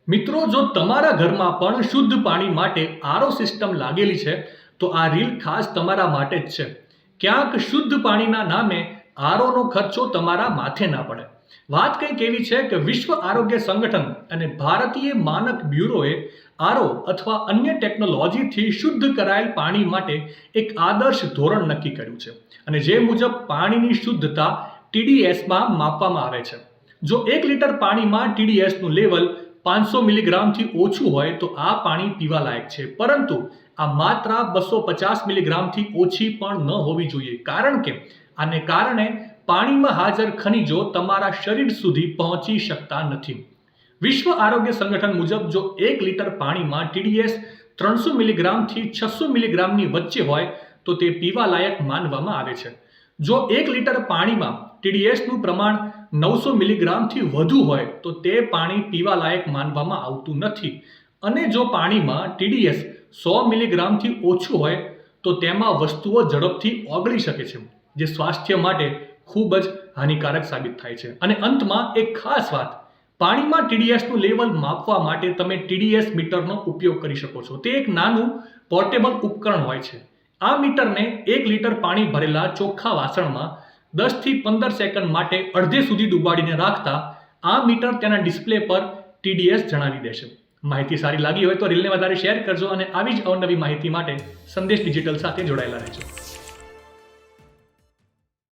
મિત્રો, જો તમારા ઘરમાં પણ શુદ્ધ પાણી માટે આરઓ સિસ્ટમ લાગેલી છે તો આ રીલ ખાસ તમારા માટે જ છે. ક્યાંક શુદ્ધ પાણીના નામે આરઓનો ખર્ચો તમારા માથે ના પડે. વાત કંઈક એવી છે કે વિશ્વ આરોગ્ય સંગઠન અને ભારતીય માનક બ્યુરોએ આરઓ અથવા અન્ય ટેકનોલોજીથી શુદ્ધ કરાયેલ પાણી માટે એક આદર્શ ધોરણ નક્કી કર્યું છે અને જે મુજબ પાણીની શુદ્ધતા TDSમાં માપવામાં આવે છે. જો 1 લીટર પાણીમાં TDSનું લેવલ 500 મિલીગ્રામથી ઓછું હોય તો આ પાણી પીવા લાયક છે, પરંતુ આ માત્રા 250 મિલીગ્રામથી ઓછી પણ ન હોવી જોઈએ, કારણ કે આને કારણે પાણીમાં હાજર ખનિજો તમારા શરીર સુધી પહોંચી શકતા નથી. વિશ્વ આરોગ્ય સંગઠન મુજબ જો 1 લીટર પાણીમાં TDS 300 મિલીગ્રામથી 600 મિલીગ્રામની વચ્ચે હોય તો તે પીવા લાયક માનવામાં આવે છે. જો 1 લીટર પાણીમાં TDSનું પ્રમાણ 900 મિલીગ્રામથી વધુ હોય તો તે પાણી પીવા લાયક માનવામાં આવતું નથી, અને જો પાણીમાં TDS 100 મિલીગ્રામથી ઓછું હોય તો તેમાં વસ્તુઓ ઝડપથી ઓગળી શકે છે, જે સ્વાસ્થ્ય માટે ખૂબ જ હાનિકારક સાબિત થાય છે. અને અંતમાં એક ખાસ વાત, પાણીમાં TDSનું લેવલ માપવા માટે તમે TDS મીટરનો ઉપયોગ કરી શકો છો. તે એક નાનું પોર્ટેબલ ઉપકરણ હોય છે. આ મીટરને 1 લીટર પાણી ભરેલા ચોખ્ખા વાસણમાં 10 થી 15 સેકન્ડ માટે અડધે સુધી ડુબાડીને રાખતા આ મીટર તેના ડિસ્પ્લે પર TDS જણાવી દેશે. માહિતી સારી લાગી હોય તો રીલને વધારે શેર કરજો અને આવી જ અવનવી માહિતી માટે સંદેશ ડિજિટલ સાથે જોડાયેલા રહેજો.